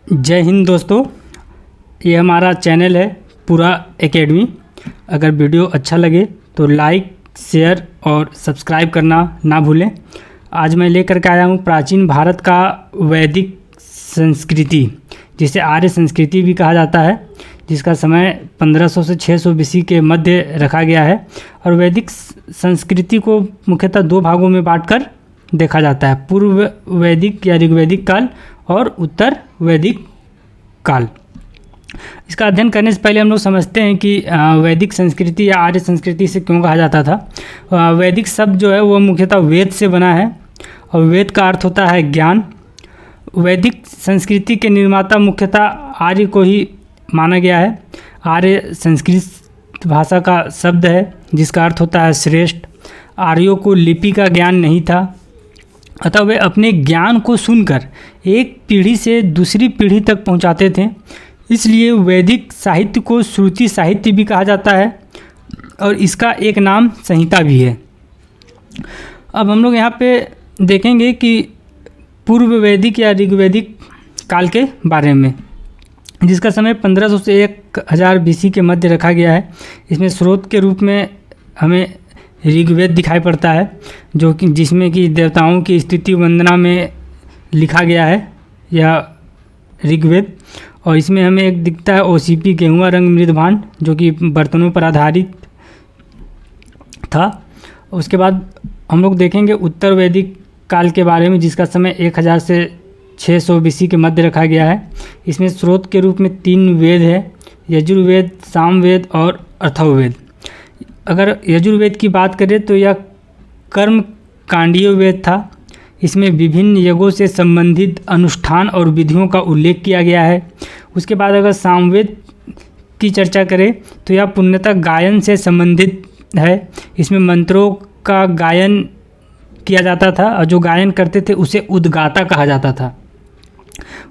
जय हिंद दोस्तों, ये हमारा चैनल है पूरा एकेडमी। अगर वीडियो अच्छा लगे तो लाइक, शेयर और सब्सक्राइब करना ना भूलें। आज मैं लेकर के आया हूँ प्राचीन भारत का वैदिक संस्कृति, जिसे आर्य संस्कृति भी कहा जाता है, जिसका समय 1500 से 600 बीसी के मध्य रखा गया है। और वैदिक संस्कृति को मुख्यतः दो भागों में बांटकर देखा जाता है, पूर्व वैदिक या ऋग्वैदिक काल और उत्तर वैदिक काल। इसका अध्ययन करने से पहले हम लोग समझते हैं कि वैदिक संस्कृति या आर्य संस्कृति से क्यों कहा जाता था। वैदिक शब्द जो है वो मुख्यतः वेद से बना है और वेद का अर्थ होता है ज्ञान। वैदिक संस्कृति के निर्माता मुख्यतः आर्य को ही माना गया है। आर्य संस्कृत भाषा का शब्द है जिसका अर्थ होता है श्रेष्ठ। आर्यों को लिपि का ज्ञान नहीं था, अतः वे अपने ज्ञान को सुनकर एक पीढ़ी से दूसरी पीढ़ी तक पहुंचाते थे। इसलिए वैदिक साहित्य को श्रुति साहित्य भी कहा जाता है और इसका एक नाम संहिता भी है। अब हम लोग यहाँ पे देखेंगे कि पूर्व वैदिक या ऋग्वैदिक काल के बारे में, जिसका समय 1500 से 1000 बीसी के मध्य रखा गया है। इसमें स्रोत के रूप में हमें ऋग्वेद दिखाई पड़ता है, जो कि जिसमें कि देवताओं की स्तुति वंदना में लिखा गया है यह ऋग्वेद। और इसमें हमें एक दिखता है ओसीपी गेहुआ रंग मृदभांड, जो कि बर्तनों पर आधारित था। उसके बाद हम लोग देखेंगे उत्तर वैदिक काल के बारे में, जिसका समय 1000 से 600 बीसी के मध्य रखा गया है। इसमें स्रोत के रूप में 3 वेद है, यजुर्वेद, सामवेद और अथर्ववेद। अगर यजुर्वेद की बात करें तो यह कर्म कांडीय वेद था। इसमें विभिन्न यज्ञों से संबंधित अनुष्ठान और विधियों का उल्लेख किया गया है। उसके बाद अगर सामवेद की चर्चा करें तो यह पूर्णतः गायन से संबंधित है। इसमें मंत्रों का गायन किया जाता था और जो गायन करते थे उसे उद्गाता कहा जाता था।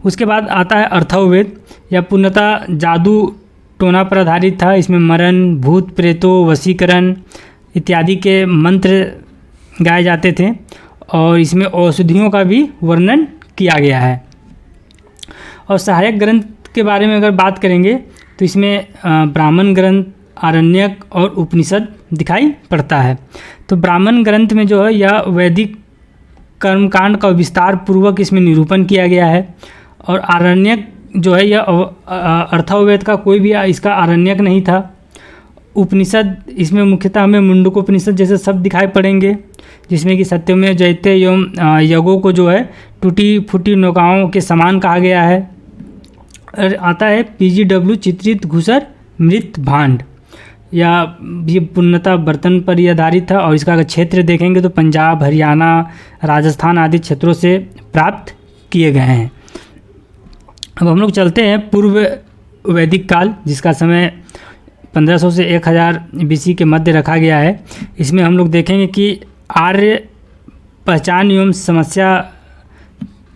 उसके बाद आता है अथर्ववेद। यह पूर्णतः जादू टोना पर आधारित था। इसमें मरण, भूत प्रेतों, वशीकरण इत्यादि के मंत्र गाए जाते थे और इसमें औषधियों का भी वर्णन किया गया है। और सहायक ग्रंथ के बारे में अगर बात करेंगे तो इसमें ब्राह्मण ग्रंथ, आरण्यक और उपनिषद दिखाई पड़ता है। तो ब्राह्मण ग्रंथ में जो है यह वैदिक कर्मकांड का विस्तार पूर्वक इसमें निरूपण किया गया है। और आरण्यक जो है यह अथर्ववेद का कोई भी इसका आरण्यक नहीं था। उपनिषद, इसमें मुख्यतः हमें मुंडकोपनिषद जैसे शब्द दिखाई पड़ेंगे, जिसमें कि सत्यमेव जयते एवं यज्ञों को जो है टूटी फूटी नौकाओं के समान कहा गया है। और आता है PGW चित्रित घुसर मृत भांड, या ये पूर्णतः बर्तन पर ही आधारित था। और इसका अगर क्षेत्र देखेंगे तो पंजाब, हरियाणा, राजस्थान आदि क्षेत्रों से प्राप्त किए गए हैं। अब हम लोग चलते हैं पूर्व वैदिक काल, जिसका समय 1500 से 1000 बीसी के मध्य रखा गया है। इसमें हम लोग देखेंगे कि आर्य पहचान एवं समस्या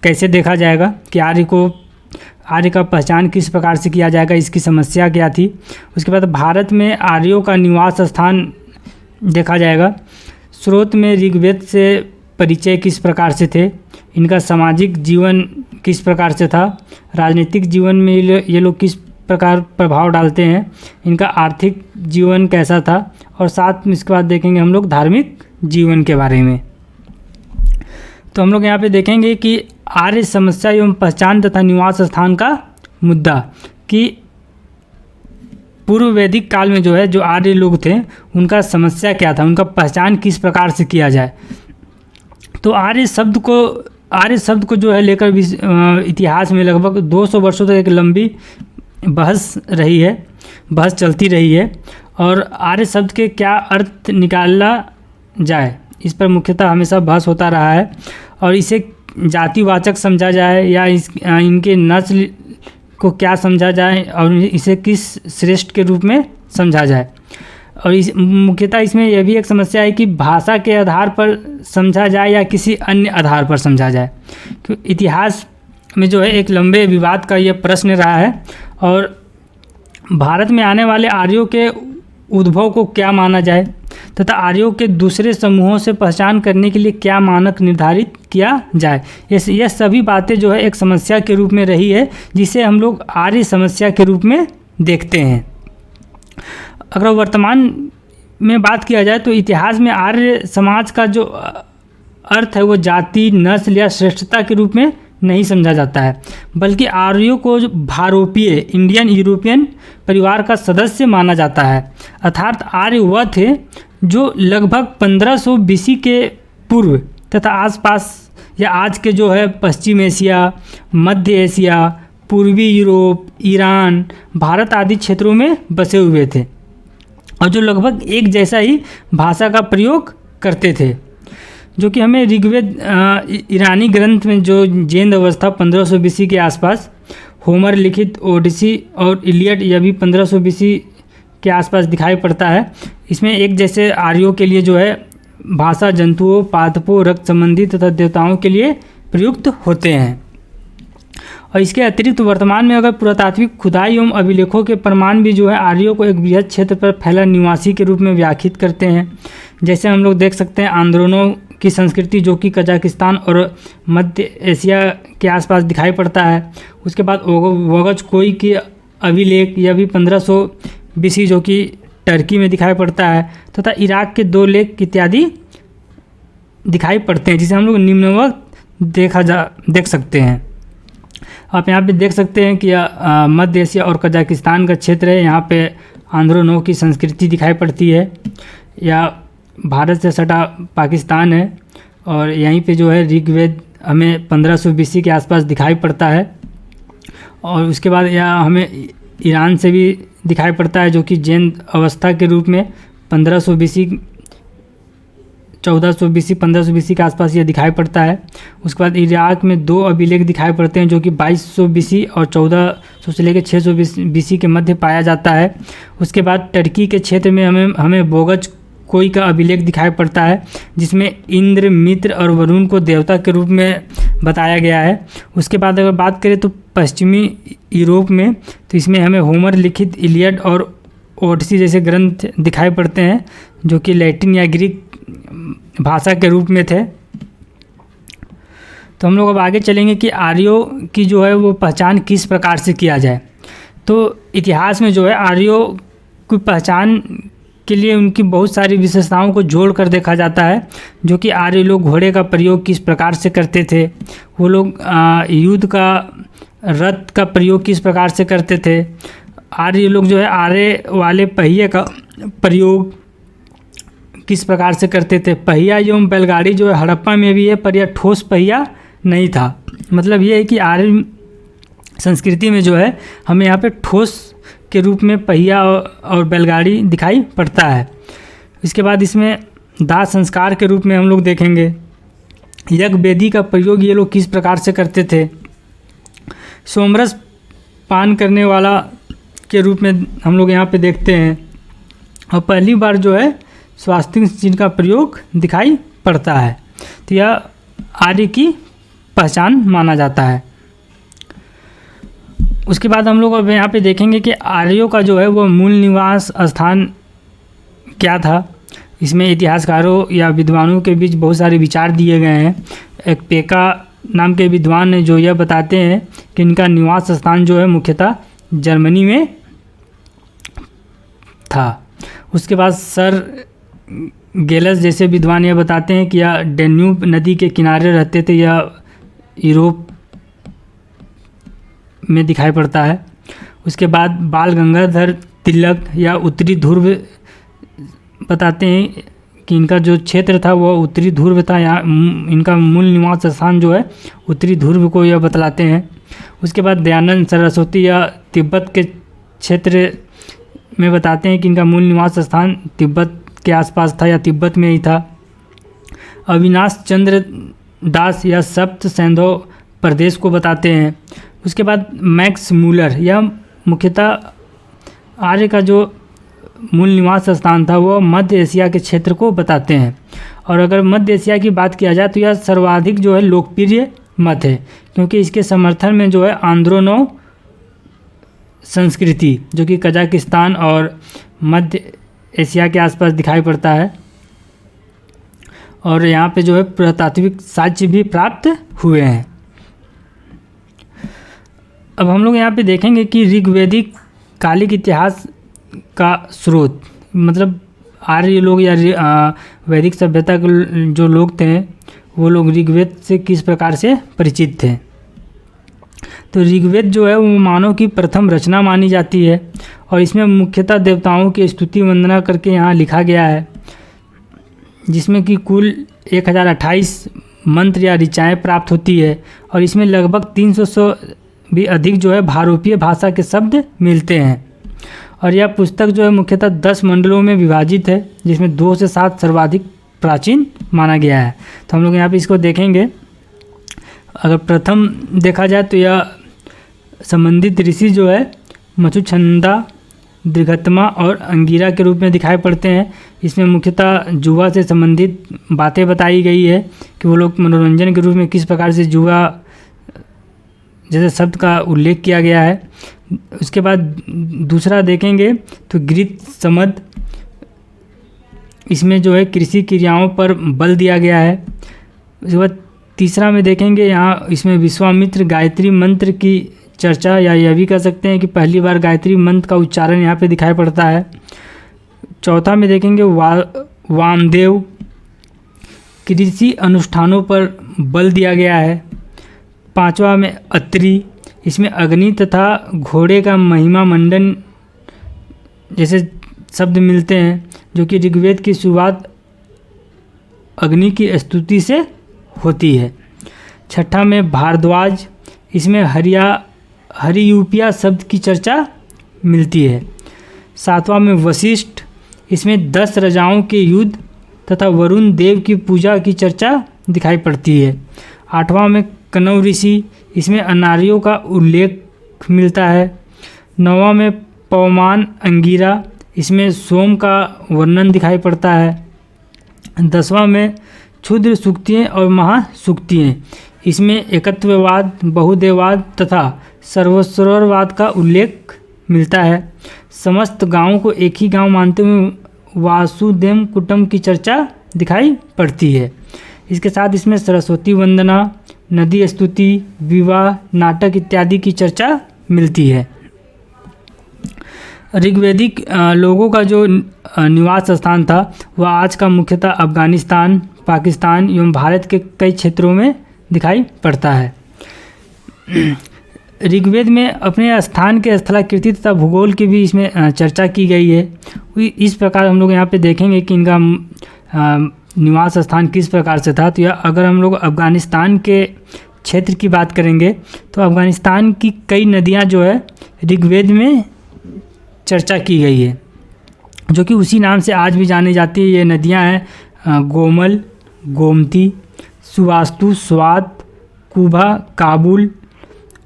कैसे देखा जाएगा, कि आर्य का पहचान किस प्रकार से किया जाएगा, इसकी समस्या क्या थी। उसके बाद भारत में आर्यों का निवास स्थान देखा जाएगा। स्रोत में ऋग्वेद से परिचय किस प्रकार से थे, इनका सामाजिक जीवन किस प्रकार से था, राजनीतिक जीवन में ये लोग किस प्रकार प्रभाव डालते हैं, इनका आर्थिक जीवन कैसा था, और साथ में इसके बाद देखेंगे हम लोग धार्मिक जीवन के बारे में। तो हम लोग यहाँ पे देखेंगे कि आर्य समस्या एवं पहचान तथा निवास स्थान का मुद्दा, कि पूर्व वैदिक काल में जो है जो आर्य लोग थे उनका समस्या क्या था, उनका पहचान किस प्रकार से किया जाए। तो आर्य शब्द को जो है लेकर इतिहास में लगभग 200 वर्षों तक एक लंबी बहस चलती रही है। और आर्य शब्द के क्या अर्थ निकाला जाए, इस पर मुख्यतः हमेशा बहस होता रहा है। और इसे जातिवाचक समझा जाए या इनके नस्ल को क्या समझा जाए और इसे किस श्रेष्ठ के रूप में समझा जाए। और मुख्यतः इसमें यह भी एक समस्या है कि भाषा के आधार पर समझा जाए या किसी अन्य आधार पर समझा जाए। क्योंकि इतिहास में जो है एक लंबे विवाद का यह प्रश्न रहा है। और भारत में आने वाले आर्यों के उद्भव को क्या माना जाए तथा आर्यों के दूसरे समूहों से पहचान करने के लिए क्या मानक निर्धारित किया जाए। यह सभी बातें जो है एक समस्या के रूप में रही है, जिसे हम लोग आर्य समस्या के रूप में देखते हैं। अगर वर्तमान में बात किया जाए तो इतिहास में आर्य समाज का जो अर्थ है वो जाति, नस्ल या श्रेष्ठता के रूप में नहीं समझा जाता है, बल्कि आर्यों को भारोपीय इंडियन यूरोपियन परिवार का सदस्य माना जाता है। अर्थात आर्य वह थे जो लगभग 1500 BC के पूर्व तथा आसपास या आज के जो है पश्चिम एशिया, मध्य एशिया, पूर्वी यूरोप, ईरान, भारत आदि क्षेत्रों में बसे हुए थे और जो लगभग एक जैसा ही भाषा का प्रयोग करते थे, जो कि हमें ऋग्वेद ईरानी ग्रंथ में जो जैन अवस्था 1500 BC के आसपास, होमर लिखित ओडिसी और इलियड यह भी 1500 BC के आसपास दिखाई पड़ता है। इसमें एक जैसे आर्यों के लिए जो है भाषा जंतुओं, पादपों, रक्त संबंधी तथा देवताओं के लिए प्रयुक्त होते हैं। और इसके अतिरिक्त वर्तमान में अगर पुरातात्विक खुदाई एवं अभिलेखों के प्रमाण भी जो है आर्यों को एक बृहद क्षेत्र पर फैला निवासी के रूप में व्याख्यात करते हैं। जैसे हम लोग देख सकते हैं आंद्रोनोव की संस्कृति जो कि कजाकिस्तान और मध्य एशिया के आसपास दिखाई पड़ता है। उसके बाद वोगजकोई के अभिलेख यह भी 1500 BC जो कि टर्की में दिखाई पड़ता है तथा इराक के 2 लेख इत्यादि दिखाई पड़ते हैं, जिसे हम लोग निम्नवत देख सकते हैं। आप यहाँ पे देख सकते हैं कि मध्य एशिया और कजाकिस्तान का क्षेत्र है। यहाँ पे आंद्रोनोव की संस्कृति दिखाई पड़ती है, या भारत से सटा पाकिस्तान है और यहीं पे जो है ऋग्वेद हमें 1500 BC के आसपास दिखाई पड़ता है। और उसके बाद यह हमें ईरान से भी दिखाई पड़ता है जो कि जैन अवस्था के रूप में 1500 BC, 1400 BC, 1500 BC के आसपास यह दिखाई पड़ता है। उसके बाद इराक में 2 अभिलेख दिखाई पड़ते हैं जो कि 2200 BC और 1400 से लेकर 600 BC के मध्य पाया जाता है। उसके बाद टर्की के क्षेत्र में हमें बोगज कोई का अभिलेख दिखाई पड़ता है, जिसमें इंद्र, मित्र और वरुण को देवता के रूप में बताया गया है। उसके बाद अगर बात करें तो पश्चिमी यूरोप में, तो इसमें हमें होमर लिखित इलियड और ओडिसी जैसे ग्रंथ दिखाई पड़ते हैं जो कि लैटिन या ग्रीक भाषा के रूप में थे। तो हम लोग अब आगे चलेंगे कि आर्यों की जो है वो पहचान किस प्रकार से किया जाए। तो इतिहास में जो है आर्यों की पहचान के लिए उनकी बहुत सारी विशेषताओं को जोड़कर देखा जाता है, जो कि आर्य लोग घोड़े का प्रयोग किस प्रकार से करते थे, वो लोग युद्ध का रथ का प्रयोग किस प्रकार से करते थे, आर्य लोग जो है आरे वाले पहिए का प्रयोग किस प्रकार से करते थे। पहिया एवं बैलगाड़ी जो है हड़प्पा में भी है, पर यह ठोस पहिया नहीं था। मतलब ये है कि आर्य संस्कृति में जो है हमें यहाँ पे ठोस के रूप में पहिया और बैलगाड़ी दिखाई पड़ता है। इसके बाद इसमें दाह संस्कार के रूप में हम लोग देखेंगे यज्ञ वेदी का प्रयोग ये लोग किस प्रकार से करते थे। सोमरस पान करने वाला के रूप में हम लोग यहाँ पे देखते हैं, और पहली बार जो है स्वास्तिक चिन्ह का प्रयोग दिखाई पड़ता है। तो यह आर्य की पहचान माना जाता है। उसके बाद हम लोग अब यहाँ पे देखेंगे कि आर्यों का जो है वो मूल निवास स्थान क्या था। इसमें इतिहासकारों या विद्वानों के बीच बहुत सारे विचार दिए गए हैं। एक पेका नाम के विद्वान ने जो यह बताते हैं कि इनका निवास स्थान जो है मुख्यतः जर्मनी में था। उसके बाद सर गेलस जैसे विद्वान यह बताते हैं कि यह डेन्यूब नदी के किनारे रहते थे, यह यूरोप में दिखाई पड़ता है। उसके बाद बाल गंगाधर तिलक या उत्तरी ध्रुव बताते हैं कि इनका जो क्षेत्र था वह उत्तरी ध्रुव था। यहाँ इनका मूल निवास स्थान जो है उत्तरी ध्रुव को यह बतलाते हैं। उसके बाद दयानंद सरस्वती या तिब्बत के क्षेत्र में बताते हैं कि इनका मूल निवास स्थान तिब्बत के आसपास था या तिब्बत में ही था। अविनाश चंद्र दास या सप्त सैंधव प्रदेश को बताते हैं। उसके बाद मैक्स मूलर यह मुख्यतः आर्य का जो मूल निवास स्थान था वो मध्य एशिया के क्षेत्र को बताते हैं। और अगर मध्य एशिया की बात किया जाए तो यह सर्वाधिक जो है लोकप्रिय मत है, क्योंकि इसके समर्थन में जो है आंद्रोनोव संस्कृति जो कि कजाकिस्तान और मध्य एशिया के आसपास दिखाई पड़ता है और यहाँ पे जो है पुरातात्विक साक्ष्य भी प्राप्त हुए हैं। अब हम लोग यहाँ पे देखेंगे कि ऋग्वेदिक कालिक इतिहास का स्रोत, मतलब आर्य लोग या वैदिक सभ्यता के जो लोग थे वो लोग ऋग्वेद से किस प्रकार से परिचित थे। तो ऋग्वेद जो है वो मानव की प्रथम रचना मानी जाती है और इसमें मुख्यतः देवताओं की स्तुति वंदना करके यहाँ लिखा गया है, जिसमें कि कुल 1028 मंत्र या ऋचाएँ प्राप्त होती है और इसमें लगभग 300 से भी अधिक जो है भारोपीय भाषा के शब्द मिलते हैं। और यह पुस्तक जो है मुख्यतः 10 मंडलों में विभाजित है, जिसमें 2 से 7 सर्वाधिक प्राचीन माना गया है। तो हम लोग यहाँ पे इसको देखेंगे। अगर प्रथम देखा जाए तो यह संबंधित ऋषि जो है मछुछंदा, दीर्घतमा और अंगिरा के रूप में दिखाई पड़ते हैं। इसमें मुख्यतः जुआ से संबंधित बातें बताई गई है कि वो लोग मनोरंजन के रूप में किस प्रकार से जुआ जैसे शब्द का उल्लेख किया गया है। उसके बाद दूसरा देखेंगे तो गृत समद, इसमें जो है कृषि क्रियाओं पर बल दिया गया है। उसके बाद तीसरा में देखेंगे यहाँ इसमें विश्वामित्र गायत्री मंत्र की चर्चा, या यह भी कह सकते हैं कि पहली बार गायत्री मंत्र का उच्चारण यहाँ पे दिखाई पड़ता है। चौथा में देखेंगे वामदेव, कृषि अनुष्ठानों पर बल दिया गया है। पांचवा में अत्रि, इसमें अग्नि तथा घोड़े का महिमा मंडन जैसे शब्द मिलते हैं, जो कि ऋग्वेद की शुरुआत अग्नि की स्तुति से होती है। छठा में भारद्वाज, इसमें हरियूपिया शब्द की चर्चा मिलती है। सातवां में वशिष्ठ, इसमें 10 राजाओं के युद्ध तथा वरुण देव की पूजा की चर्चा दिखाई पड़ती है। आठवां में कनौ ऋषि, इसमें अनार्यों का उल्लेख मिलता है। नौवां में पवमान अंगिरा, इसमें सोम का वर्णन दिखाई पड़ता है। 10वां में क्षुद्र सूक्तियाँ और महासूक्तियाँ, इसमें एकत्ववाद, बहुदेववाद तथा सर्वस्वरवाद का उल्लेख मिलता है। समस्त गांवों को एक ही गांव मानते हुए वासुदेव कुटुंब की चर्चा दिखाई पड़ती है। इसके साथ इसमें सरस्वती वंदना, नदी स्तुति, विवाह, नाटक इत्यादि की चर्चा मिलती है। ऋग्वेदिक लोगों का जो निवास स्थान था वह आज का मुख्यतः अफगानिस्तान, पाकिस्तान एवं भारत के कई क्षेत्रों में दिखाई पड़ता है। ऋग्वेद में अपने स्थान के स्थलाकृति तथा भूगोल की भी इसमें चर्चा की गई है। इस प्रकार हम लोग यहाँ पे देखेंगे कि इनका निवास स्थान किस प्रकार से था। तो यह अगर हम लोग अफ़गानिस्तान के क्षेत्र की बात करेंगे तो अफ़गानिस्तान की कई नदियाँ जो है ऋग्वेद में चर्चा की गई है, जो कि उसी नाम से आज भी जानी जाती है। ये नदियाँ हैं गोमल, गोमती, सुवास्तु, स्वात, कुभा, काबुल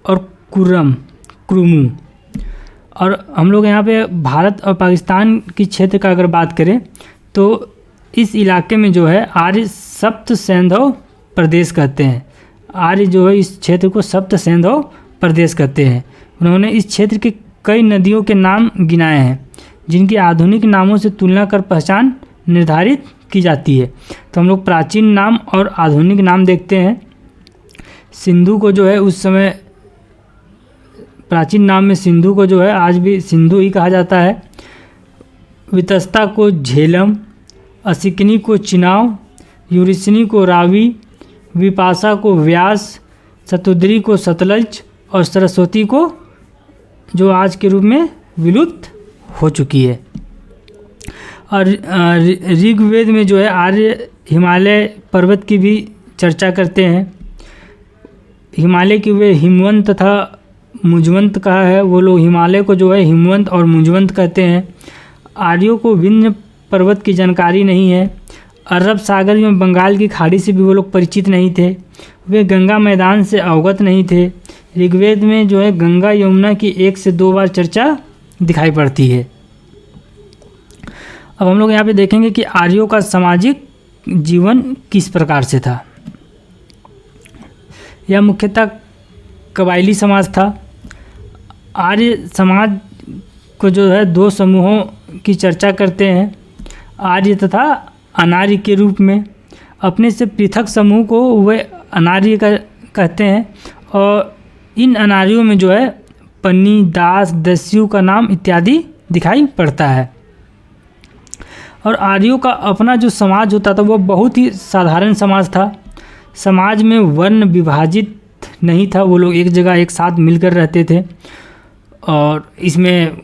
और कुरुमू। और हम लोग यहाँ पे भारत और पाकिस्तान की क्षेत्र का अगर बात करें तो इस इलाके में जो है आर्य सप्त सैंधव प्रदेश कहते हैं। आर्य जो है इस क्षेत्र को सप्त सैंधव प्रदेश कहते हैं। उन्होंने इस क्षेत्र के कई नदियों के नाम गिनाए हैं, जिनकी आधुनिक नामों से तुलना कर पहचान निर्धारित की जाती है। तो हम लोग प्राचीन नाम और आधुनिक नाम देखते हैं। सिंधु को जो है उस समय प्राचीन नाम में सिंधु को जो है आज भी सिंधु ही कहा जाता है। वितस्ता को झेलम, असिकनी को चिनाव, यूरिसनी को रावी, विपाशा को व्यास, शतुद्री को सतलज और सरस्वती को जो आज के रूप में विलुप्त हो चुकी है। और ऋग्वेद में जो है आर्य हिमालय पर्वत की भी चर्चा करते हैं। हिमालय की वे हिमवंत तथा मुंजवंत कहा है। वो लोग हिमालय को जो है हिमवंत और मुंजवंत कहते हैं। आर्यों को विंध्य पर्वत की जानकारी नहीं है। अरब सागर में बंगाल की खाड़ी से भी वो लोग परिचित नहीं थे। वे गंगा मैदान से अवगत नहीं थे। ऋग्वेद में जो है गंगा यमुना की 1 से 2 बार चर्चा दिखाई पड़ती है। अब हम लोग यहाँ पे देखेंगे कि आर्यों का सामाजिक जीवन किस प्रकार से था। यह मुख्यतः कबायली समाज था। आर्य समाज को जो है 2 समूहों की चर्चा करते हैं। आर्य तथा अनार्य के रूप में। अपने से पृथक समूह को वे अनार्य कहते हैं और इन अनार्यों में जो है पन्नी, दास, दस्यु का नाम इत्यादि दिखाई पड़ता है। और आर्यों का अपना जो समाज होता था वो बहुत ही साधारण समाज था। समाज में वर्ण विभाजित नहीं था, वो लोग एक जगह एक साथ मिलकर रहते थे और इसमें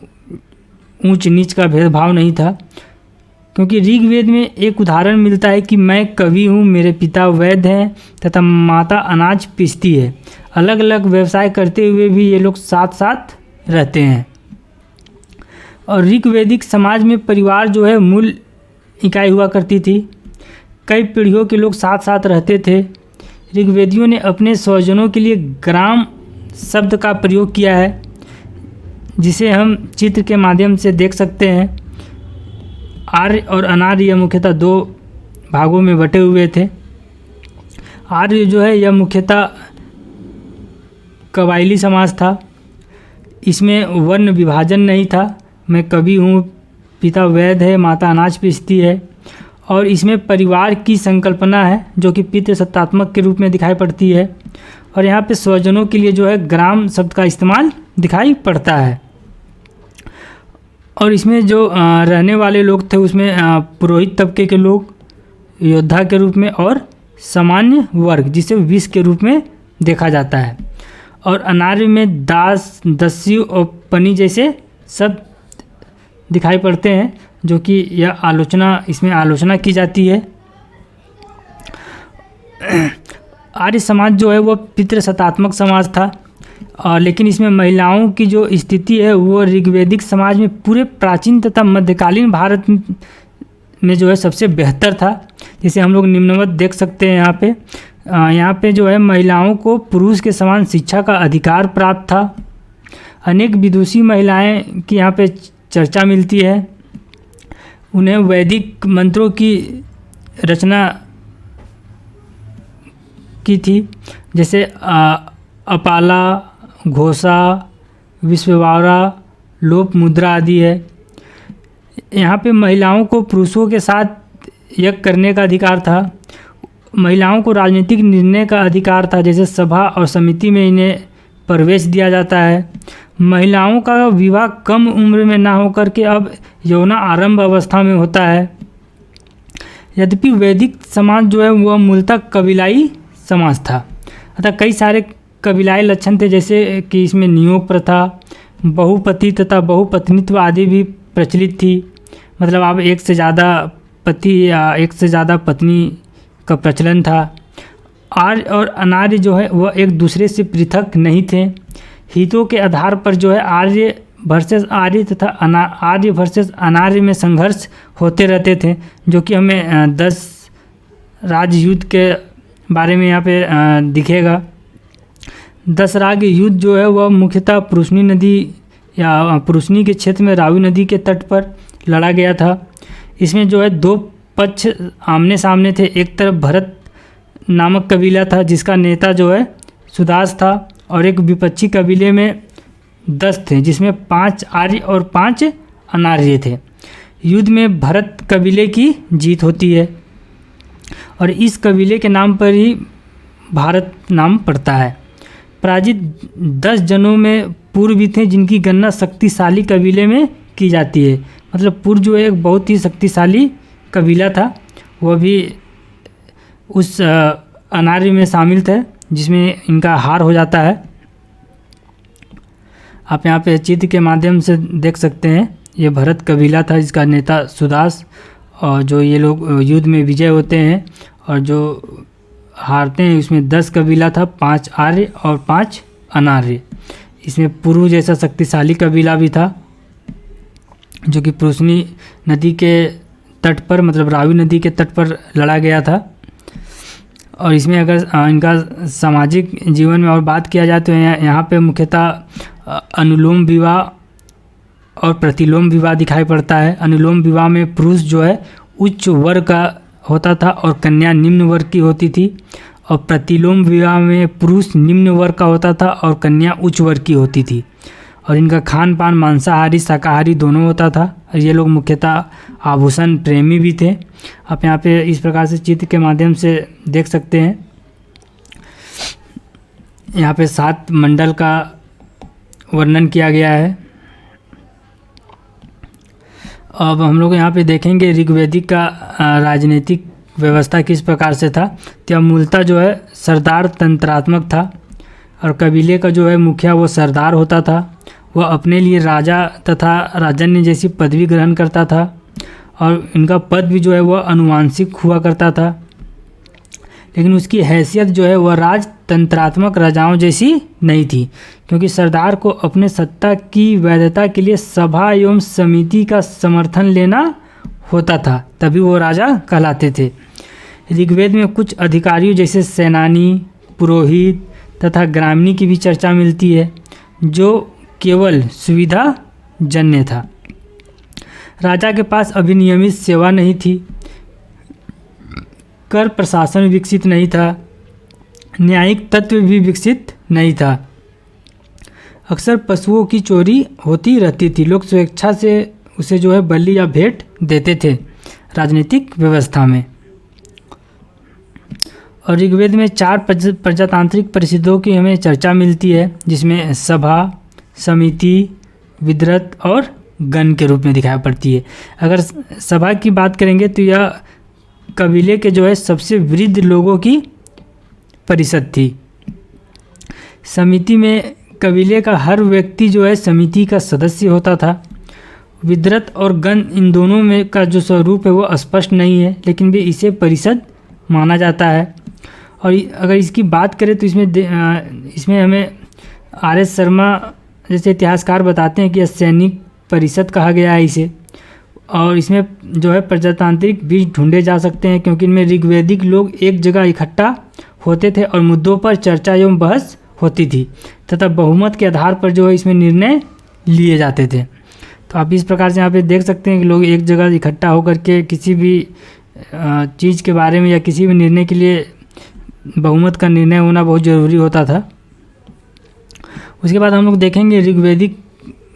ऊंच नीच का भेदभाव नहीं था। क्योंकि ऋग्वेद में एक उदाहरण मिलता है कि मैं कवि हूँ, मेरे पिता वैद्य हैं तथा माता अनाज पीसती है। अलग अलग व्यवसाय करते हुए भी ये लोग साथ साथ रहते हैं। और ऋग्वैदिक समाज में परिवार जो है मूल इकाई हुआ करती थी। कई पीढ़ियों के लोग साथ साथ रहते थे। ऋग्वेदियों ने अपने स्वजनों के लिए ग्राम शब्द का प्रयोग किया है, जिसे हम चित्र के माध्यम से देख सकते हैं। आर्य और अनार्य यह मुख्यतः दो भागों में बटे हुए थे। आर्य जो है यह मुख्यतः कबायली समाज था। इसमें वर्ण विभाजन नहीं था। मैं कवि हूँ, पिता वैद्य है, माता अनाज पीसती है। और इसमें परिवार की संकल्पना है जो कि पितृसत्तात्मक के रूप में दिखाई पड़ती है। और यहाँ पे स्वजनों के लिए जो है ग्राम शब्द का इस्तेमाल दिखाई पड़ता है। और इसमें जो रहने वाले लोग थे उसमें पुरोहित तबके के लोग, योद्धा के रूप में और सामान्य वर्ग जिसे विष के रूप में देखा जाता है। और अनार्य में दास, दस्यु और पनी जैसे सब दिखाई पड़ते हैं, जो कि यह इसमें आलोचना की जाती है। आर्य समाज जो है वो पितृसत्तात्मक समाज था, लेकिन इसमें महिलाओं की जो स्थिति है वो ऋग्वैदिक समाज में पूरे प्राचीन तथा मध्यकालीन भारत में जो है सबसे बेहतर था। जैसे हम लोग निम्नवत देख सकते हैं यहाँ पे जो है महिलाओं को पुरुष के समान शिक्षा का अधिकार प्राप्त था। अनेक विदुषी महिलाएं की यहाँ पे चर्चा मिलती है। उन्हें वैदिक मंत्रों की रचना की थी, जैसे अपाला, घोषा, विश्ववारा, लोप मुद्रा आदि है। यहाँ पे महिलाओं को पुरुषों के साथ यज्ञ करने का अधिकार था। महिलाओं को राजनीतिक निर्णय का अधिकार था, जैसे सभा और समिति में इन्हें प्रवेश दिया जाता है। महिलाओं का विवाह कम उम्र में ना होकर के अब यौना आरंभ अवस्था में होता है। यद्यपि वैदिक समाज जो है वह मूलतः कबीलाई समाज था, अतः कई सारे कबीलाई लक्षण थे, जैसे कि इसमें नियोग प्रथा, बहुपति तथा बहुपत्नीत्व आदि भी प्रचलित थी। मतलब अब एक से ज़्यादा पति या एक से ज़्यादा पत्नी का प्रचलन था। आर्य और अनार्य जो है वह एक दूसरे से पृथक नहीं थे। हितों के आधार पर जो है आर्य वर्सेस आर्य तथा आर्य वर्सेस अनार्य में संघर्ष होते रहते थे, जो कि हमें 10 राज्य युद्ध के बारे में यहाँ पे दिखेगा। 10 राज्य युद्ध जो है वह मुख्यतः पुरुषनी नदी या पुरुषनी के क्षेत्र में रावी नदी के तट पर लड़ा गया था। इसमें जो है 2 पक्ष आमने सामने थे। एक तरफ भरत नामक कबीला था जिसका नेता जो है सुदास था, और एक विपक्षी कबीले में 10 थे जिसमें 5 आर्य और 5 अनार्य थे। युद्ध में भरत कबीले की जीत होती है और इस कबीले के नाम पर ही भारत नाम पड़ता है। पराजित 10 जनों में पूर्व भी थे जिनकी गणना शक्तिशाली कबीले में की जाती है। मतलब पूर्व जो है एक बहुत ही शक्तिशाली कबीला था, वह भी उस अनार्य में शामिल थे जिसमें इनका हार हो जाता है। आप यहाँ पे चित्र के माध्यम से देख सकते हैं, ये भरत कबीला था जिसका नेता सुदास, और जो ये लोग युद्ध में विजय होते हैं और जो हारते हैं उसमें 10 कबीला था, 5 आर्य और 5 अनार्य। इसमें पूर्व जैसा शक्तिशाली कबीला भी था जो कि पुरुषनी नदी के तट पर, मतलब रावी नदी के तट पर लड़ा गया था। और इसमें अगर इनका सामाजिक जीवन में और बात किया जाए तो यहाँ पे मुख्यतः अनुलोम विवाह और प्रतिलोम विवाह दिखाई पड़ता है। अनुलोम विवाह में पुरुष जो है उच्च वर्ग का होता था और कन्या निम्न वर्ग की होती थी, और प्रतिलोम विवाह में पुरुष निम्न वर्ग का होता था और कन्या उच्च वर्ग की होती थी। और इनका खान पान मांसाहारी शाकाहारी दोनों होता था। और ये लोग मुख्यतः आभूषण प्रेमी भी थे। आप यहाँ पे इस प्रकार से चित्र के माध्यम से देख सकते हैं। यहाँ पे 7 मंडल का वर्णन किया गया है। अब हम लोग यहाँ पे देखेंगे ऋग्वेदिक का राजनीतिक व्यवस्था किस प्रकार से था। तो यह मूलतः जो है सरदार तंत्रात्मक था और कबीले का जो है मुखिया वो सरदार होता था। वह अपने लिए राजा तथा राजन्य जैसी पदवी ग्रहण करता था और इनका पद भी जो है वह अनुवांशिक हुआ करता था, लेकिन उसकी हैसियत जो है वह राजतंत्रात्मक राजाओं जैसी नहीं थी, क्योंकि सरदार को अपने सत्ता की वैधता के लिए सभा एवं समिति का समर्थन लेना होता था, तभी वो राजा कहलाते थे। ऋग्वेद में कुछ अधिकारियों जैसे सेनानी, पुरोहित तथा ग्रामीणी की भी चर्चा मिलती है, जो केवल सुविधाजन्य था। राजा के पास अभी नियमित सेवा नहीं थी, कर प्रशासन विकसित नहीं था, न्यायिक तत्व भी विकसित नहीं था। अक्सर पशुओं की चोरी होती रहती थी। लोग स्वेच्छा से उसे जो है बलि या भेंट देते थे राजनीतिक व्यवस्था में। और ऋग्वेद में 4 प्रजातांत्रिक परिषदों की हमें चर्चा मिलती है, जिसमें सभा, समिति, विद्रत और गण के रूप में दिखाई पड़ती है। अगर सभा की बात करेंगे तो यह कबीले के जो है सबसे वृद्ध लोगों की परिषद थी। समिति में कबीले का हर व्यक्ति जो है समिति का सदस्य होता था। विद्रत और गण इन दोनों में का जो स्वरूप है वो स्पष्ट नहीं है, लेकिन भी इसे परिषद माना जाता है। और अगर इसकी बात करें तो इसमें हमें आर.एस. शर्मा जैसे इतिहासकार बताते हैं कि सैनिक परिषद कहा गया है इसे। और इसमें जो है प्रजातांत्रिक बीज ढूंढे जा सकते हैं, क्योंकि इनमें ऋग्वेदिक लोग एक जगह इकट्ठा होते थे और मुद्दों पर चर्चा एवं बहस होती थी तथा बहुमत के आधार पर जो है इसमें निर्णय लिए जाते थे। तो आप इस प्रकार से यहाँ पे देख सकते हैं कि लोग एक जगह इकट्ठा होकर के किसी भी चीज़ के बारे में या किसी भी निर्णय के लिए बहुमत का निर्णय होना बहुत ज़रूरी होता था। उसके बाद हम लोग देखेंगे ऋग्वेदिक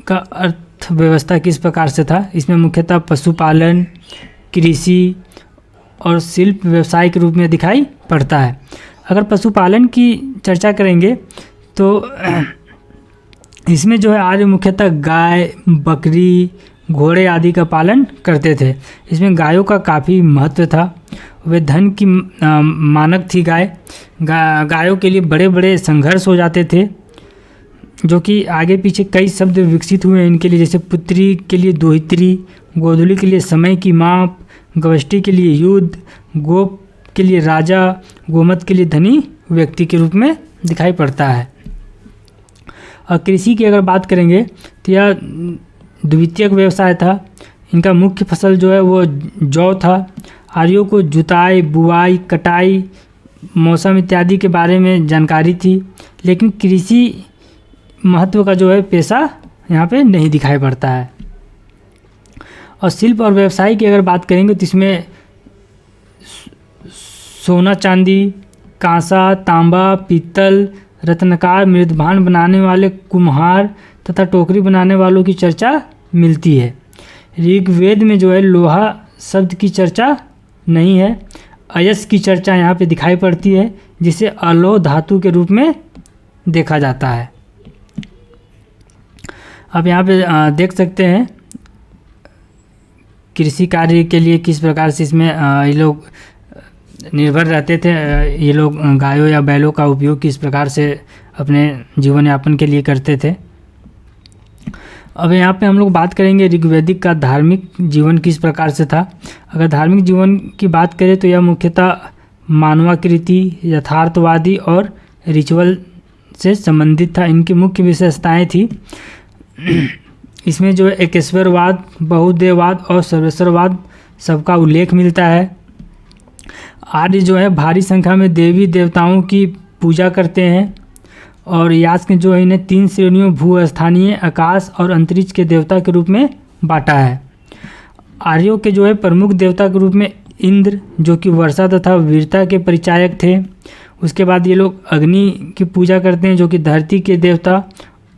का अर्थव्यवस्था किस प्रकार से था। इसमें मुख्यतः पशुपालन, कृषि और शिल्प व्यवसाय के रूप में दिखाई पड़ता है। अगर पशुपालन की चर्चा करेंगे तो इसमें जो है आर्य मुख्यतः गाय, बकरी, घोड़े आदि का पालन करते थे। इसमें गायों का काफ़ी महत्व था। वे धन की मानक थी गायों के लिए बड़े बड़े संघर्ष हो जाते थे, जो कि आगे पीछे कई शब्द विकसित हुए इनके लिए, जैसे पुत्री के लिए दोहित्री, गोधूली के लिए समय की माप, गवष्टि के लिए युद्ध, गोप के लिए राजा, गोमत के लिए धनी व्यक्ति के रूप में दिखाई पड़ता है। और कृषि की अगर बात करेंगे तो यह द्वितीयक व्यवसाय था। इनका मुख्य फसल जो है वो जौ था। आर्यों को जुताई, बुआई, कटाई, मौसम इत्यादि के बारे में जानकारी थी, लेकिन कृषि महत्व का जो है पेशा यहाँ पे नहीं दिखाई पड़ता है। और शिल्प और व्यवसाय की अगर बात करेंगे तो इसमें सोना चांदी, कांसा, तांबा, पीतल, रत्नकार, मृदभांड बनाने वाले कुम्हार तथा टोकरी बनाने वालों की चर्चा मिलती है। ऋग्वेद में जो है लोहा शब्द की चर्चा नहीं है। अयस्क की चर्चा यहाँ पे दिखाई पड़ती है, जिसे अलोह धातु के रूप में देखा जाता है। अब यहाँ पे देख सकते हैं कृषि कार्य के लिए किस प्रकार से इसमें ये लोग निर्भर रहते थे। ये लोग गायों या बैलों का उपयोग किस प्रकार से अपने जीवन यापन के लिए करते थे। अब यहाँ पे हम लोग बात करेंगे ऋग्वेदिक का धार्मिक जीवन किस प्रकार से था। अगर धार्मिक जीवन की बात करें तो यह मुख्यतः मानवाकृति, यथार्थवादी और रिचुअल से संबंधित था। इनकी मुख्य विशेषताएं थी, इसमें जो है एकेश्वरवाद, बहुदेववाद और सर्वेश्वरवाद सबका उल्लेख मिलता है। आर्य जो है भारी संख्या में देवी देवताओं की पूजा करते हैं और यास्क ने जो है इन्हें 3 श्रेणियों भूस्थानीय, आकाश और अंतरिक्ष के देवता के रूप में बांटा है। आर्यों के जो है प्रमुख देवता के रूप में इंद्र, जो कि वर्षा तथा वीरता के परिचायक थे। उसके बाद ये लोग अग्नि की पूजा करते हैं, जो कि धरती के देवता,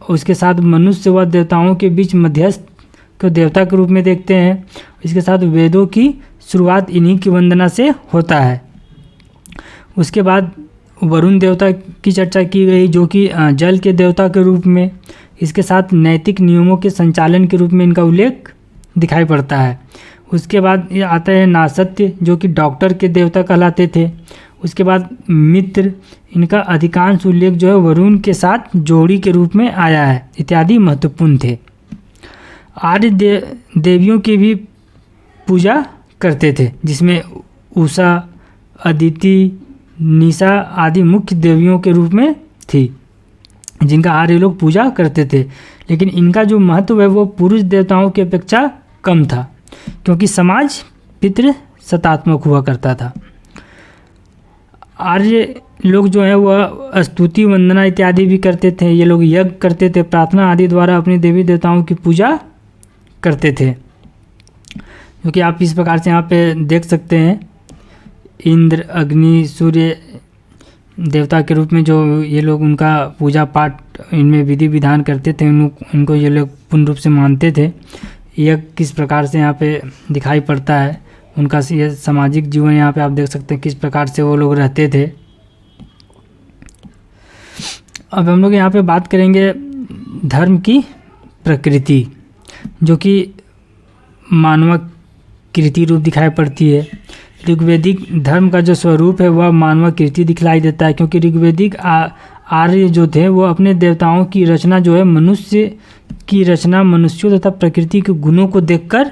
उसके साथ मनुष्य व देवताओं के बीच मध्यस्थ को देवता के रूप में देखते हैं। इसके साथ वेदों की शुरुआत इन्हीं की वंदना से होता है। उसके बाद वरुण देवता की चर्चा की गई, जो कि जल के देवता के रूप में, इसके साथ नैतिक नियमों के संचालन के रूप में इनका उल्लेख दिखाई पड़ता है। उसके बाद ये आता है नासत्य, जो कि डॉक्टर के देवता कहलाते थे। उसके बाद मित्र, इनका अधिकांश उल्लेख जो है वरुण के साथ जोड़ी के रूप में आया है, इत्यादि महत्वपूर्ण थे। आर्य देवियों की भी पूजा करते थे, जिसमें उषा, अदिति, निशा आदि मुख्य देवियों के रूप में थी, जिनका आर्य लोग पूजा करते थे। लेकिन इनका जो महत्व है वो पुरुष देवताओं की अपेक्षा कम था, क्योंकि समाज पितृ सत्तात्मक हुआ करता था। आर्य लोग जो है वह स्तुति, वंदना इत्यादि भी करते थे। ये लोग यज्ञ करते थे, प्रार्थना आदि द्वारा अपने देवी देवताओं की पूजा करते थे, जो कि आप इस प्रकार से यहाँ पे देख सकते हैं। इंद्र, अग्नि, सूर्य देवता के रूप में जो ये लोग उनका पूजा पाठ इनमें विधि विधान करते थे, इनको ये लोग पूर्ण रूप से मानते थे। यह किस प्रकार से यहाँ पे दिखाई पड़ता है, उनका ये सामाजिक जीवन यहाँ पे आप देख सकते हैं किस प्रकार से वो लोग रहते थे। अब हम लोग यहाँ पे बात करेंगे धर्म की प्रकृति, जो कि मानवाकृति रूप दिखाई पड़ती है। ऋग्वेदिक धर्म का जो स्वरूप है वह मानवाकृति दिखलाई देता है, क्योंकि ऋग्वेदिक आर्य जो थे वो अपने देवताओं की रचना जो है मनुष्य की रचना मनुष्यों तथा प्रकृति के गुणों को देखकर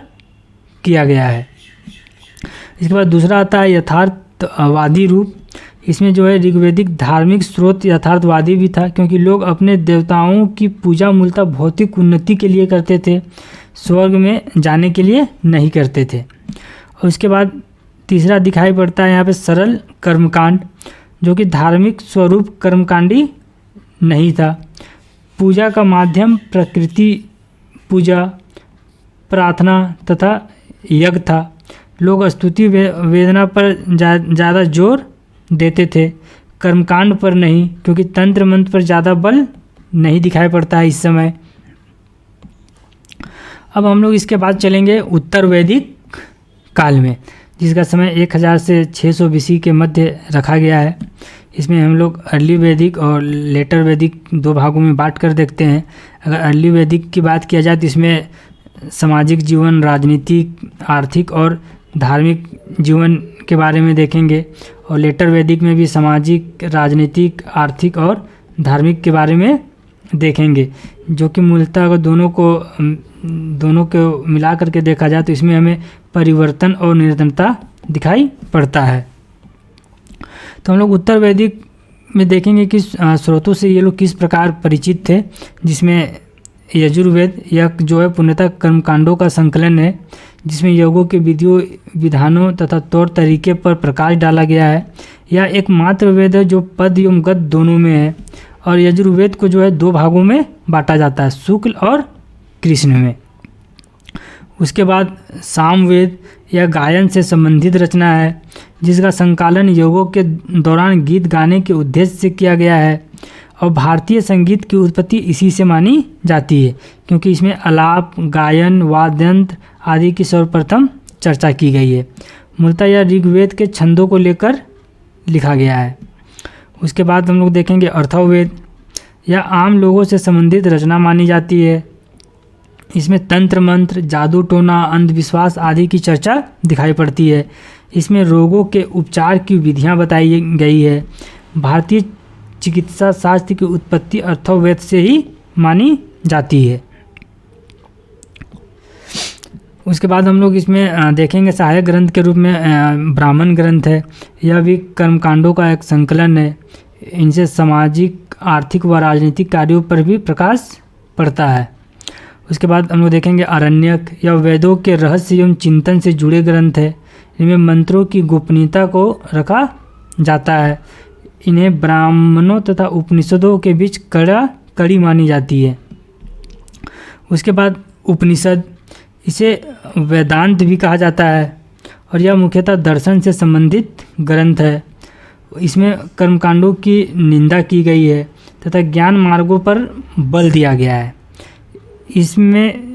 किया गया है। इसके बाद दूसरा आता है यथार्थवादी रूप। इसमें जो है ऋग्वेदिक धार्मिक स्रोत यथार्थवादी भी था, क्योंकि लोग अपने देवताओं की पूजा मूलतः भौतिक उन्नति के लिए करते थे, स्वर्ग में जाने के लिए नहीं करते थे। और उसके बाद तीसरा दिखाई पड़ता है यहाँ पे सरल कर्मकांड, जो कि धार्मिक स्वरूप कर्मकांडी नहीं था। पूजा का माध्यम प्रकृति पूजा, प्रार्थना तथा यज्ञ था। लोग स्तुति वेदना पर ज़्यादा जोर देते थे, कर्मकांड पर नहीं, क्योंकि तंत्र मंत्र पर ज़्यादा बल नहीं दिखाई पड़ता है इस समय। अब हम लोग इसके बाद चलेंगे उत्तर वैदिक काल में, जिसका समय 1000 से 600 BC के मध्य रखा गया है। इसमें हम लोग अर्ली वैदिक और लेटर वैदिक दो भागों में बांट कर देखते हैं। अगर अर्ली वैदिक की बात किया जाए तो इसमें सामाजिक जीवन, राजनीतिक, आर्थिक और धार्मिक जीवन के बारे में देखेंगे, और लेटर वैदिक में भी सामाजिक, राजनीतिक, आर्थिक और धार्मिक के बारे में देखेंगे, जो कि मूलतः अगर दोनों को मिला करके देखा जाए तो इसमें हमें परिवर्तन और निरंतरता दिखाई पड़ता है। तो हम लोग उत्तर वैदिक में देखेंगे कि स्रोतों से ये लोग किस प्रकार परिचित थे, जिसमें यजुर्वेद यज्ञ जो है पूर्णतः कर्मकांडों का संकलन है, जिसमें योगों के विधियों, विधानों तथा तौर तरीके पर प्रकाश डाला गया है। यह एकमात्र वेद है जो पद एवं गद दोनों में है, और यजुर्वेद को जो है दो भागों में बांटा जाता है, शुक्ल और कृष्ण में। उसके बाद सामवेद यह गायन से संबंधित रचना है, जिसका संकलन योगों के दौरान गीत गाने के उद्देश्य से किया गया है, और भारतीय संगीत की उत्पत्ति इसी से मानी जाती है, क्योंकि इसमें आलाप, गायन, वाद्ययंत्र आदि की सर्वप्रथम चर्चा की गई है। मूलतः यह ऋग्वेद के छंदों को लेकर लिखा गया है। उसके बाद हम लोग देखेंगे अथर्ववेद। यह आम लोगों से संबंधित रचना मानी जाती है। इसमें तंत्र मंत्र, जादू टोना, अंधविश्वास आदि की चर्चा दिखाई पड़ती है। इसमें रोगों के उपचार की विधियां बताई गई है। भारतीय चिकित्सा शास्त्र की उत्पत्ति अथर्ववेद से ही मानी जाती है। उसके बाद हम लोग इसमें देखेंगे सहायक ग्रंथ के रूप में ब्राह्मण ग्रंथ है। यह भी कर्मकांडों का एक संकलन है। इनसे सामाजिक, आर्थिक व राजनीतिक कार्यों पर भी प्रकाश पड़ता है। उसके बाद हम लोग देखेंगे आरण्यक। यह वेदों के रहस्य एवं चिंतन से जुड़े ग्रंथ है। इनमें मंत्रों की गोपनीयता को रखा जाता है। इन्हें ब्राह्मणों तथा उपनिषदों के बीच कड़ी मानी जाती है। उसके बाद उपनिषद, इसे वेदांत भी कहा जाता है, और यह मुख्यतः दर्शन से संबंधित ग्रंथ है। इसमें कर्मकांडों की निंदा की गई है तथा ज्ञान मार्गों पर बल दिया गया है। इसमें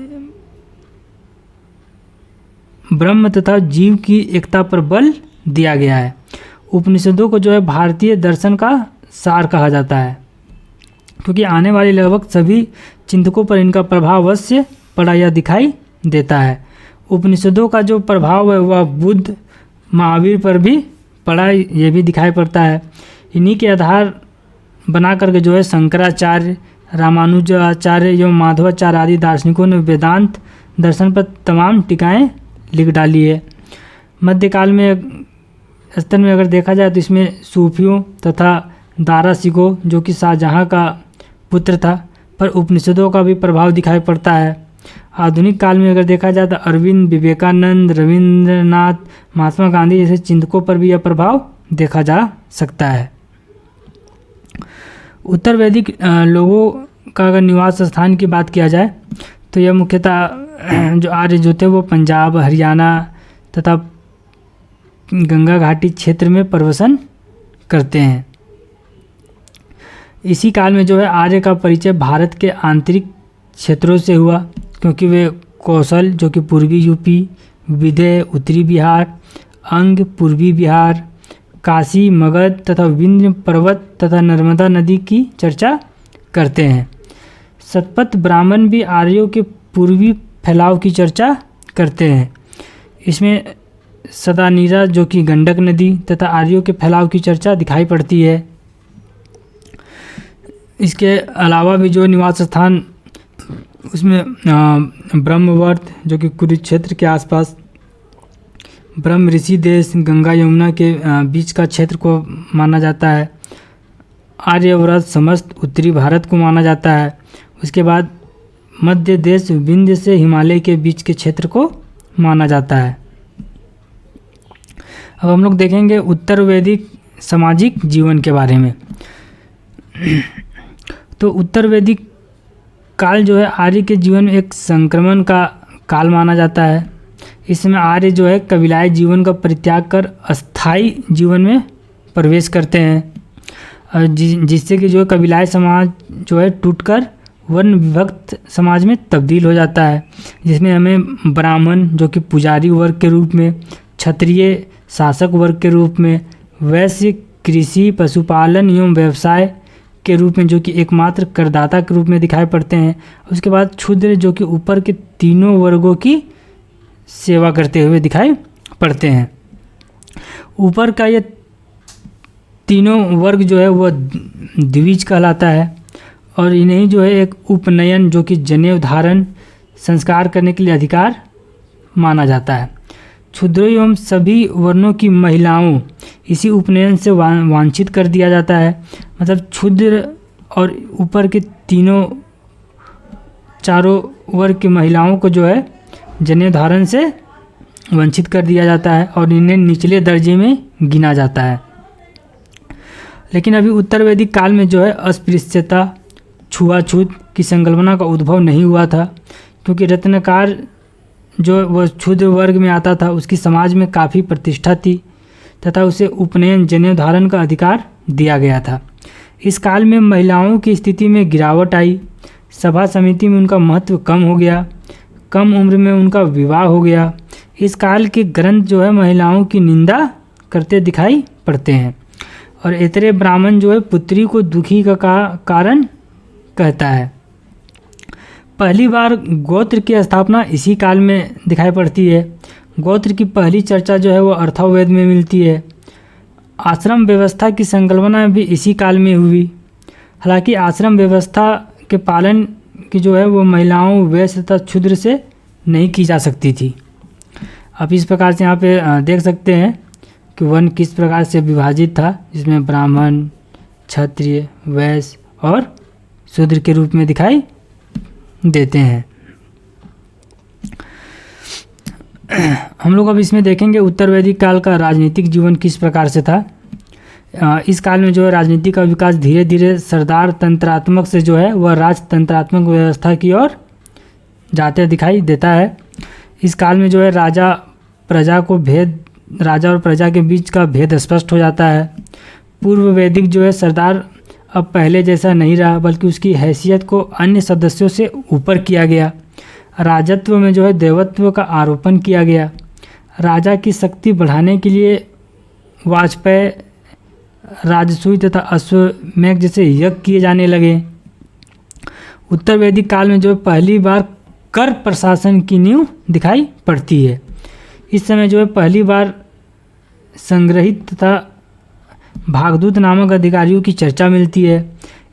ब्रह्म तथा जीव की एकता पर बल दिया गया है। उपनिषदों को जो है भारतीय दर्शन का सार कहा जाता है, क्योंकि आने वाली लगभग सभी चिंतकों पर इनका प्रभाव अवश्य पड़ा या दिखाई देता है। उपनिषदों का जो प्रभाव है वह बुद्ध, महावीर पर भी पड़ा, ये भी दिखाई पड़ता है। इन्हीं के आधार बना करके जो है शंकराचार्य, रामानुजाचार्य एवं माधवाचार्य आदि दार्शनिकों ने वेदांत दर्शन पर तमाम टीकाएँ लिख डाली है। मध्यकाल में स्तर में अगर देखा जाए तो इसमें सूफियों तथा दारासिकों, जो कि शाहजहाँ का पुत्र था, पर उपनिषदों का भी प्रभाव दिखाई पड़ता है। आधुनिक काल में अगर देखा जाए तो अरविंद, विवेकानंद, रविंद्रनाथ, महात्मा गांधी जैसे चिंतकों पर भी यह प्रभाव देखा जा सकता है। उत्तर वैदिक लोगों का अगर निवास स्थान की बात किया जाए तो यह मुख्यतः जो आर्य जो थे वो पंजाब, हरियाणा तथा गंगा घाटी क्षेत्र में प्रवसन करते हैं। इसी काल में जो है आर्य का परिचय भारत के आंतरिक क्षेत्रों से हुआ, क्योंकि वे कौशल जो कि पूर्वी यूपी, विंध्य उत्तरी बिहार, अंग पूर्वी बिहार, काशी, मगध तथा विंध्य पर्वत तथा नर्मदा नदी की चर्चा करते हैं। शतपथ ब्राह्मण भी आर्यों के पूर्वी फैलाव की चर्चा करते हैं। इसमें सदानीरा जो कि गंडक नदी तथा आर्यों के फैलाव की चर्चा दिखाई पड़ती है। इसके अलावा भी जो निवास स्थान उसमें ब्रह्मवर्त जो कि कुरुक्षेत्र के आसपास, ब्रह्म ऋषि देश, गंगा यमुना के बीच का क्षेत्र को माना जाता है। आर्यव्रत समस्त उत्तरी भारत को माना जाता है। उसके बाद मध्य देश विंध्य से हिमालय के बीच के क्षेत्र को माना जाता है। अब हम लोग देखेंगे उत्तर वैदिक सामाजिक जीवन के बारे में। तो उत्तर वैदिक काल जो है आर्य के जीवन में एक संक्रमण का काल माना जाता है। इसमें आर्य जो है कबीलाई जीवन का परित्याग कर अस्थायी जीवन में प्रवेश करते हैं, जिससे कि जो कबीलाई समाज जो है टूटकर वर्ण विभक्त समाज में तब्दील हो जाता है, जिसमें हमें ब्राह्मण जो कि पुजारी वर्ग के रूप में, क्षत्रिय शासक वर्ग के रूप में, वैश्य कृषि पशुपालन एवं व्यवसाय के रूप में जो कि एकमात्र करदाता के रूप में दिखाई पड़ते हैं। उसके बाद क्षुद्र जो कि ऊपर के तीनों वर्गों की सेवा करते हुए दिखाई पड़ते हैं। ऊपर का ये तीनों वर्ग जो है वह द्विज कहलाता है और इन्हें जो है एक उपनयन जो कि जनेऊ धारण संस्कार करने के लिए अधिकार माना जाता है। क्षुद्रों एवं सभी वर्णों की महिलाओं इसी उपनयन से वांछित कर दिया जाता है। मतलब क्षुद्र और ऊपर के चारों वर्ग की महिलाओं को जो है जनेऊ धारण से वंचित कर दिया जाता है और इन्हें निचले दर्जे में गिना जाता है। लेकिन अभी उत्तर वैदिक काल में जो है अस्पृश्यता, छुआछूत की संकल्पना का उद्भव नहीं हुआ था, क्योंकि रत्नकार जो वह क्षुद्र वर्ग में आता था उसकी समाज में काफ़ी प्रतिष्ठा थी तथा उसे उपनयन जनेऊ धारण का अधिकार दिया गया था। इस काल में महिलाओं की स्थिति में गिरावट आई, सभा समिति में उनका महत्व कम हो गया, कम उम्र में उनका विवाह हो गया। इस काल के ग्रंथ जो है महिलाओं की निंदा करते दिखाई पड़ते हैं और ऐतरेय ब्राह्मण जो है पुत्री को दुखी का कारण कहता है। पहली बार गोत्र की स्थापना इसी काल में दिखाई पड़ती है। गोत्र की पहली चर्चा जो है वो अथर्ववेद में मिलती है। आश्रम व्यवस्था की संकल्पना भी इसी काल में हुई। हालांकि आश्रम व्यवस्था के पालन की जो है वो महिलाओं, वैश्य तथा क्षुद्र से नहीं की जा सकती थी। आप इस प्रकार से यहाँ पे देख सकते हैं कि वर्ण किस प्रकार से विभाजित था, जिसमें ब्राह्मण, क्षत्रिय, वैश्य और शूद्र के रूप में दिखाई देते हैं। हम लोग अब इसमें देखेंगे उत्तर वैदिक काल का राजनीतिक जीवन किस प्रकार से था। इस काल में जो है राजनीति का विकास धीरे धीरे सरदार तंत्रात्मक से जो है वह राजतंत्रात्मक व्यवस्था की ओर जाते दिखाई देता है। इस काल में जो है राजा और प्रजा के बीच का भेद स्पष्ट हो जाता है। पूर्व वैदिक जो है सरदार अब पहले जैसा नहीं रहा, बल्कि उसकी हैसियत को अन्य सदस्यों से ऊपर किया गया। राजत्व में जो है देवत्व का आरोपण किया गया। राजा की शक्ति बढ़ाने के लिए वाजपेयी, राजसूय तथा अश्वमेध जैसे यज्ञ किए जाने लगे। उत्तर वैदिक काल में जो पहली बार कर प्रशासन की नींव दिखाई पड़ती है। इस समय जो है पहली बार संग्रहित तथा भागदूत नामक अधिकारियों की चर्चा मिलती है।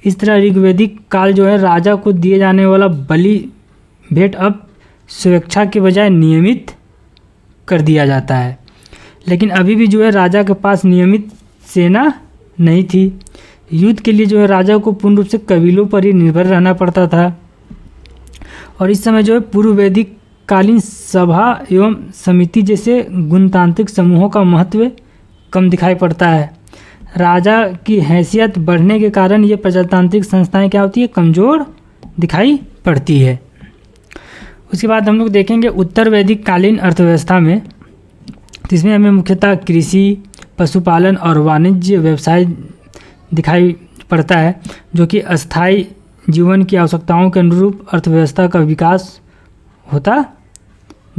इस तरह ऋग्वैदिक काल जो है राजा को दिए जाने वाला बलि भेंट अब स्वेच्छा के बजाय नियमित कर दिया जाता है। लेकिन अभी भी जो है राजा के पास नियमित सेना नहीं थी। युद्ध के लिए जो है राजा को पूर्ण रूप से कबीलों पर ही निर्भर रहना पड़ता था। और इस समय जो है पूर्व वैदिक कालीन सभा एवं समिति जैसे गुणतांत्रिक समूहों का महत्व कम दिखाई पड़ता है। राजा की हैसियत बढ़ने के कारण ये प्रजातांत्रिक संस्थाएं क्या होती है, कमज़ोर दिखाई पड़ती है। उसके बाद हम लोग देखेंगे उत्तर वैदिक कालीन अर्थव्यवस्था में, तो इसमें हमें मुख्यतः कृषि, पशुपालन और वाणिज्य व्यवसाय दिखाई पड़ता है, जो कि अस्थायी जीवन की आवश्यकताओं के अनुरूप अर्थव्यवस्था का विकास होता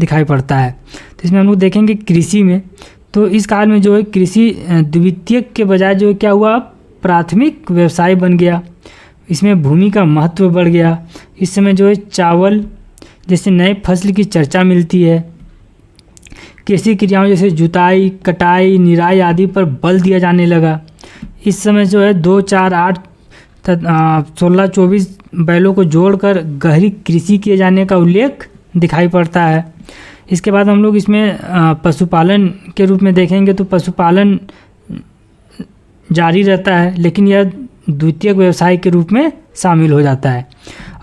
दिखाई पड़ता है। तो इसमें हम लोग देखेंगे कृषि में, तो इस काल में जो है कृषि द्वितीयक के बजाय जो है क्या हुआ, प्राथमिक व्यवसाय बन गया। इसमें भूमि का महत्व बढ़ गया। इस समय जो है चावल जैसे नए फसल की चर्चा मिलती है। कृषि क्रियाओं जैसे जुताई, कटाई, निराई आदि पर बल दिया जाने लगा। इस समय जो है 2, 4, 8 16, 24 बैलों को जोड़कर गहरी कृषि किए जाने का उल्लेख दिखाई पड़ता है। इसके बाद हम लोग इसमें पशुपालन के रूप में देखेंगे, तो पशुपालन जारी रहता है, लेकिन यह द्वितीयक व्यवसाय के रूप में शामिल हो जाता है।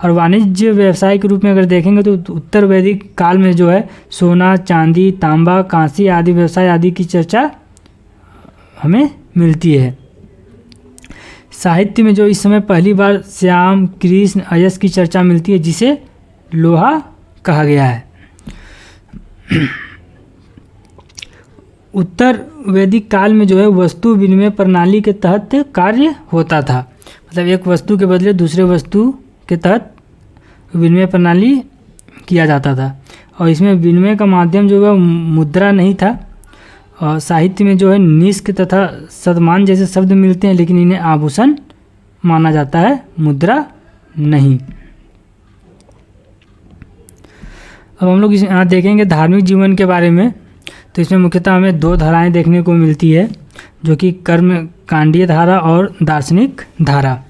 और वाणिज्य व्यवसाय के रूप में अगर देखेंगे तो उत्तर वैदिक काल में जो है सोना, चांदी, तांबा, कांसी आदि व्यवसाय आदि की चर्चा हमें मिलती है। साहित्य में जो इस समय पहली बार श्याम, कृष्ण, अयस की चर्चा मिलती है, जिसे लोहा कहा गया है। उत्तर वैदिक काल में जो है वस्तु विनिमय प्रणाली के तहत कार्य होता था। मतलब एक वस्तु के बदले दूसरे वस्तु के तहत विनिमय प्रणाली किया जाता था। और इसमें विनिमय का माध्यम जो है मुद्रा नहीं था। और साहित्य में जो है निष्क तथा सदमान जैसे शब्द मिलते हैं, लेकिन इन्हें आभूषण माना जाता है, मुद्रा नहीं। अब हम लोग यहाँ देखेंगे धार्मिक जीवन के बारे में, तो इसमें मुख्यतः हमें 2 धाराएं देखने को मिलती है, जो कि कर्मकांडीय धारा और दार्शनिक धारा।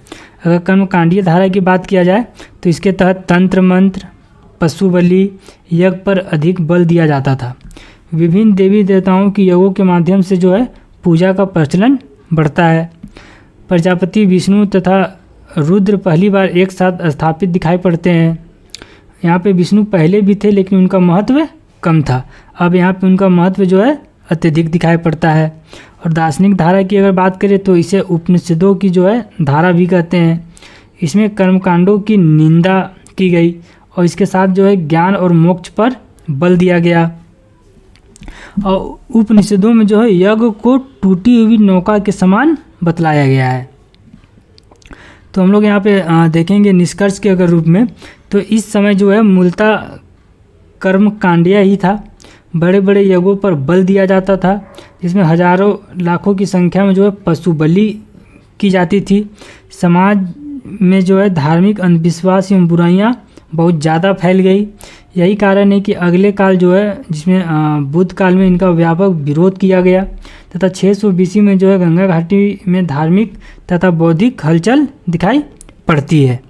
अगर कर्मकांडीय धारा की बात किया जाए तो इसके तहत तंत्र मंत्र, पशु बलि, यज्ञ पर अधिक बल दिया जाता था। विभिन्न देवी देवताओं की यज्ञों के माध्यम से जो है पूजा का प्रचलन बढ़ता है। प्रजापति, विष्णु तथा रुद्र पहली बार एक साथ स्थापित दिखाई पड़ते हैं। यहाँ पे विष्णु पहले भी थे, लेकिन उनका महत्व कम था। अब यहाँ पे उनका महत्व जो है अत्यधिक दिखाई पड़ता है। और दार्शनिक धारा की अगर बात करें तो इसे उपनिषदों की जो है धारा भी कहते हैं। इसमें कर्मकांडों की निंदा की गई और इसके साथ जो है ज्ञान और मोक्ष पर बल दिया गया। और उपनिषदों में जो है यज्ञ को टूटी हुई नौका के समान बतलाया गया है। तो हम लोग यहाँ पे देखेंगे निष्कर्ष के अगर रूप में, तो इस समय जो है मूलतः कर्मकांडीय ही था। बड़े बड़े यज्ञों पर बल दिया जाता था, जिसमें हजारों लाखों की संख्या में जो है पशु बलि की जाती थी। समाज में जो है धार्मिक अंधविश्वास एवं बुराइयाँ बहुत ज़्यादा फैल गई। यही कारण है कि अगले काल जो है, जिसमें बुद्ध काल में इनका व्यापक विरोध किया गया तथा 600 BC में जो है गंगा घाटी में धार्मिक तथा बौद्धिक हलचल दिखाई पड़ती है।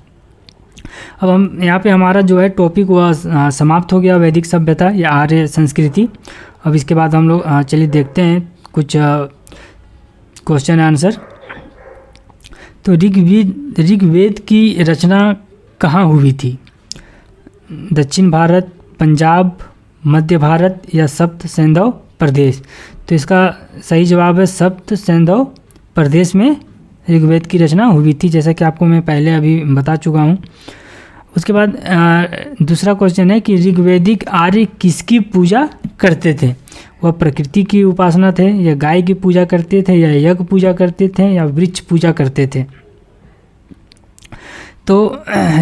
अब हम यहाँ पे हमारा जो है टॉपिक वह समाप्त हो गया, वैदिक सभ्यता या आर्य संस्कृति। अब इसके बाद हम लोग चलिए देखते हैं कुछ क्वेश्चन आंसर। तो ऋग्वेद की रचना कहाँ हुई थी? दक्षिण भारत, पंजाब, मध्य भारत या सप्त सैंधव प्रदेश? तो इसका सही जवाब है सप्त सैंधव प्रदेश में ऋग्वेद की रचना हुई थी, जैसा कि आपको मैं पहले अभी बता चुका हूँ। उसके बाद दूसरा क्वेश्चन है कि ऋग्वेदिक आर्य किसकी पूजा करते थे? वह प्रकृति की उपासना थे, या गाय की पूजा करते थे, या यज्ञ पूजा करते थे, या वृक्ष पूजा करते थे? तो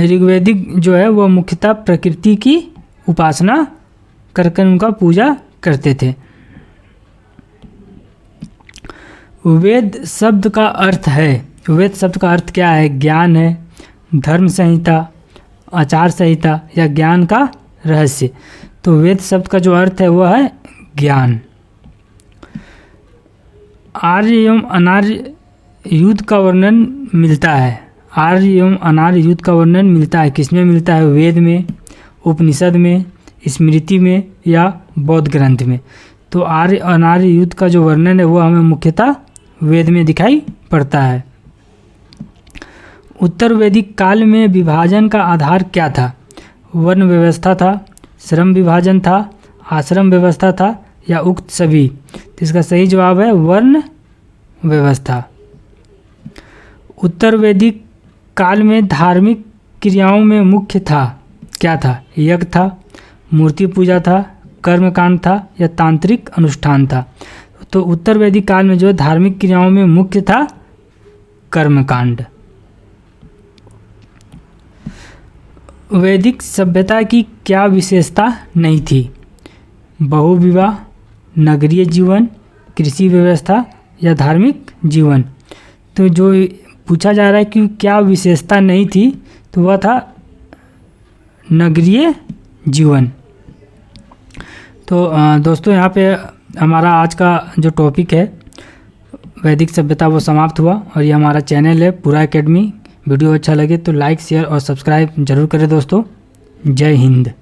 ऋग्वेदिक जो है वो मुख्यतः प्रकृति की उपासना करके उनका पूजा करते थे। वेद शब्द का अर्थ है, वेद शब्द का अर्थ क्या है? ज्ञान है, धर्म संहिता, आचार संहिता या ज्ञान का रहस्य। तो वेद शब्द का जो अर्थ है वह है ज्ञान। आर्य एवं अनार्य युद्ध का वर्णन मिलता है। आर्य एवं अनार्य युद्ध का वर्णन मिलता है, किसमें मिलता है? वेद में, उपनिषद में, स्मृति में या बौद्ध ग्रंथ में। तो आर्य अनार्य युद्ध का जो वर्णन है वो हमें मुख्यतः वेद में दिखाई पड़ता है। उत्तर वैदिक काल में विभाजन का आधार क्या था? वर्ण व्यवस्था था, श्रम विभाजन था, आश्रम व्यवस्था था या उक्त सभी? तो इसका सही जवाब है वर्ण व्यवस्था। उत्तर वैदिक काल में धार्मिक क्रियाओं में मुख्य था क्या था? यज्ञ था, मूर्ति पूजा था, कर्मकांड था या तांत्रिक अनुष्ठान था? तो उत्तर वैदिक काल में जो धार्मिक क्रियाओं में मुख्य था कर्मकांड। वैदिक सभ्यता की क्या विशेषता नहीं थी? बहुविवाह, नगरीय जीवन, कृषि व्यवस्था या धार्मिक जीवन? तो जो पूछा जा रहा है कि क्या विशेषता नहीं थी, तो वह था नगरीय जीवन। तो दोस्तों यहाँ पे हमारा आज का जो टॉपिक है वैदिक सभ्यता वो समाप्त हुआ। और ये हमारा चैनल है पूरा एकेडमी। वीडियो अच्छा लगे तो लाइक, शेयर और सब्सक्राइब जरूर करें दोस्तों। जय हिंद।